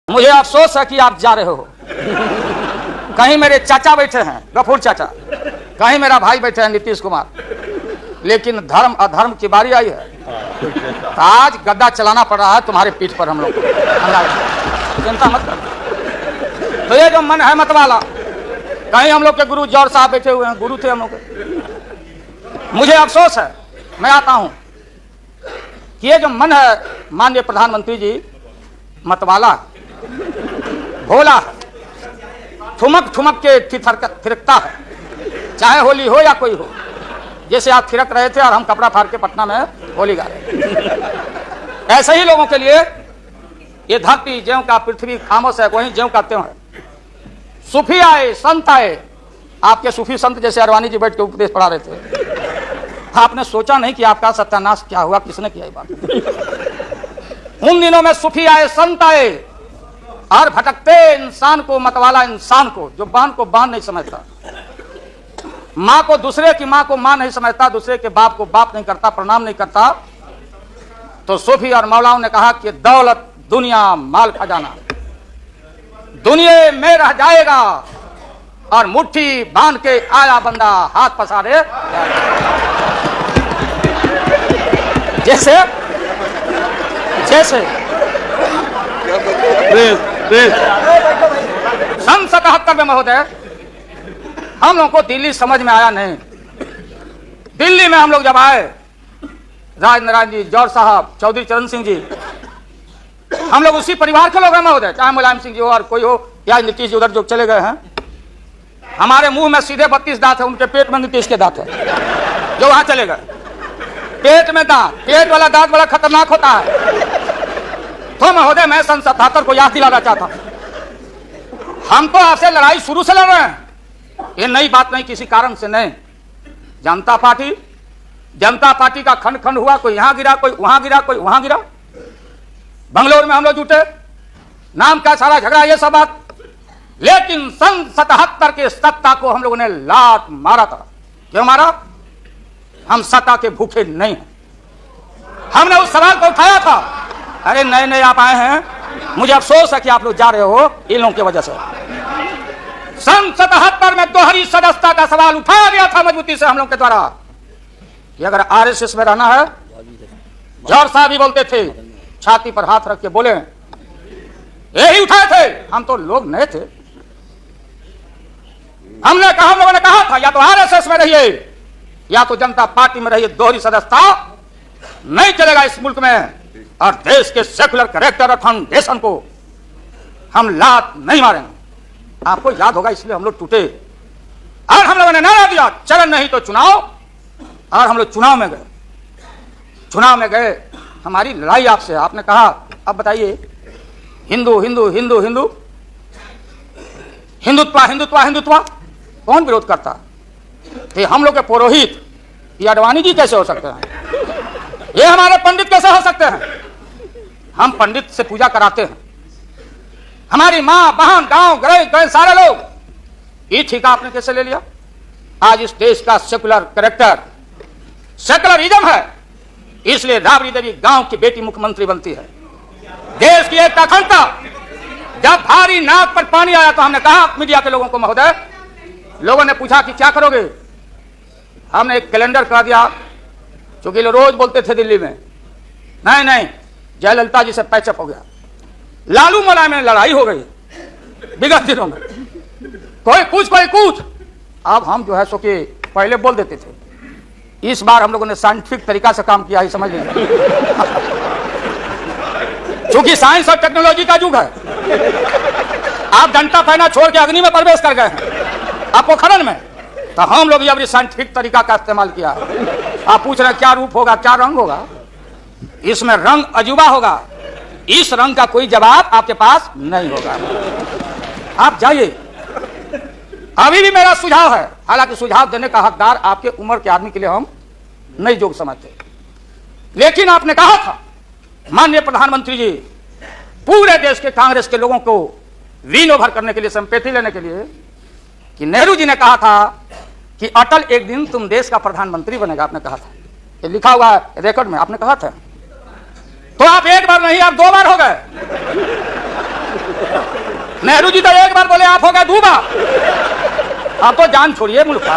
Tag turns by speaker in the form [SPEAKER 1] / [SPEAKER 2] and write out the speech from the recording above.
[SPEAKER 1] मुझे अफसोस है कि आप जा रहे हो। कहीं मेरे चाचा बैठे हैं, गफूर चाचा, कहीं मेरा भाई बैठे हैं नीतीश कुमार, लेकिन धर्म अधर्म की बारी आई है तो आज गद्दा चलाना पड़ रहा है तुम्हारे पीठ पर हम लोग को। चिंता मत कर। तो ये जो मन है मत वाला, कहीं हम लोग के गुरु जौहर साहब बैठे हुए हैं, गुरु थे हम लोग के। मुझे अफसोस है, मैं आता हूं कि ये जो मन है माननीय प्रधानमंत्री जी मतवाला भोला ठुमक ठुमक के थिरकता है, चाहे होली हो या कोई हो। जैसे आप थिरक रहे थे और हम कपड़ा फाड़ के पटना में होली गा रहे, ऐसे ही लोगों के लिए ये धरती ज्यों का पृथ्वी खामोश है, वहीं ज्यों का त्यों है। सूफी आए, संत आए, आपके सूफी संत जैसे अरवानी जी बैठ के उपदेश पढ़ा रहे थे, आपने सोचा नहीं कि आपका सत्यानाश क्या हुआ, किसने किया ये बात। उन दिनों में सूफी आए, संत आए और भटकते इंसान को, मतवाला इंसान को, जो बान को बान नहीं समझता, माँ को दूसरे की माँ को माँ नहीं समझता, दूसरे के बाप को बाप नहीं करता, प्रणाम नहीं करता, तो सूफी और मौलाओं ने कहा कि दौलत दुनिया माल खजाना दुनिया में रह जाएगा और मुट्ठी बांध के आया बंदा हाथ पसारे। जैसे जैसे सन 77 में महोदय हम लोग को दिल्ली समझ में आया नहीं। दिल्ली में हम लोग जब आए, राज नारायण जी, जौहर साहब, चौधरी चरण सिंह जी, हम लोग उसी परिवार के लोग हैं महोदय, चाहे मुलायम सिंह जी हो और कोई हो या नीतीश जी उधर जो चले गए हैं। हमारे मुंह में सीधे 32 दांत है, उनके पेट में नीतीश के दांत है जो वहां चले गए। पेट में दांत, पेट वाला दांत बड़ा खतरनाक होता है। तो महोदय मैं सन 77 को याद दिलाना चाहता हूं, हम तो आपसे लड़ाई शुरू से लड़ रहे हैं, ये नई बात नहीं, किसी कारण से नहीं। जनता पार्टी का खंड खंड हुआ, कोई यहां गिरा, कोई वहां गिरा, कोई वहां गिरा। बंगलोर में हम लोग जुटे, नाम का सारा झगड़ा, ये सब बात। लेकिन सन 77 के सत्ता को हम लोगों ने लात मारा था। क्यों मारा? हम सत्ता के भूखे नहीं हैं। हमने उस सवाल को उठाया था, अरे नए नए आप आए हैं, मुझे अफसोस है कि आप लोग जा रहे हो इन लोगों की वजह से। सन 77 में दोहरी सदस्यता का सवाल उठाया गया था मजबूती से हम लोग के द्वारा कि अगर आरएसएस में रहना है। जौहर साहब भी बोलते थे, छाती पर हाथ रख के बोले, यही उठाए थे। हम तो लोग नए थे, हम लोगों ने कहा था या तो आरएसएस में रहिए या तो जनता पार्टी में रहिए, दोहरी सदस्यता नहीं चलेगा इस मुल्क में, और देश के सेकुलर कैरेक्टर और फाउंडेशन को हम लात नहीं मारेंगे। आपको याद होगा, इसलिए हम लोग टूटे और हम लोगों ने नारा दिया, चरण नहीं तो चुनाव। और हम लोग चुनाव में गए। हमारी लड़ाई आपसे, आपने कहा अब बताइए हिंदू हिंदू हिंदू हिंदू हिंदुत्व हिंदुत्व हिंदुत्व कौन विरोध करता? ये हम लोग के पुरोहित, ये अडवाणी जी कैसे हो सकते हैं? ये हमारे पंडित कैसे हो सकते हैं? हम पंडित से पूजा कराते हैं, हमारी माँ बहन गांव गए सारे लोग। ये ठेका आपने कैसे ले लिया? आज इस देश का सेकुलर कैरेक्टर, सेकुलरिज्म है, इसलिए राबड़ी देवी गांव की बेटी मुख्यमंत्री बनती है। देश की एकता अखंडता। जब भारी नाक पर पानी आया तो हमने कहा मीडिया के लोगों को, महोदय, लोगों ने पूछा कि क्या करोगे? हमने एक कैलेंडर करा दिया, क्योंकि लोग रोज बोलते थे दिल्ली में, नहीं जयललिता जी से पैचअप हो गया, लालू मुलायम में लड़ाई हो गई विगत दिनों में, कोई कुछ। अब हम जो है सो कि पहले बोल देते थे, इस बार हम लोगों ने साइंटिफिक तरीका से काम किया है, समझ लीजिए। क्योंकि साइंस और टेक्नोलॉजी का युग है। आप डंडा पहना छोड़ के अग्नि में प्रवेश कर गए हैं, आप पोखरण में, तो हम लोग ये साइंटिफिक तरीका का इस्तेमाल किया। आप पूछ रहे हैं क्या रूप होगा, क्या रंग होगा? इसमें रंग अजूबा होगा, इस रंग का कोई जवाब आपके पास नहीं होगा। आप जाइए। अभी भी मेरा सुझाव है, हालांकि सुझाव देने का हकदार आपके उम्र के आदमी के लिए हम नहीं जोग समझते, लेकिन आपने कहा था माननीय प्रधानमंत्री जी, पूरे देश के कांग्रेस के लोगों को विन ओवर करने के लिए, संपेती लेने के लिए, कि नेहरू जी ने कहा था कि अटल एक दिन तुम देश का प्रधानमंत्री बनेगा। आपने कहा था, ये लिखा हुआ है रिकॉर्ड में, आपने कहा था। तो आप एक बार नहीं, आप 2 बार हो गए। नेहरू जी तो एक बार बोले, आप हो गए 2 बार। आप तो जान छोड़िए मुल्क का।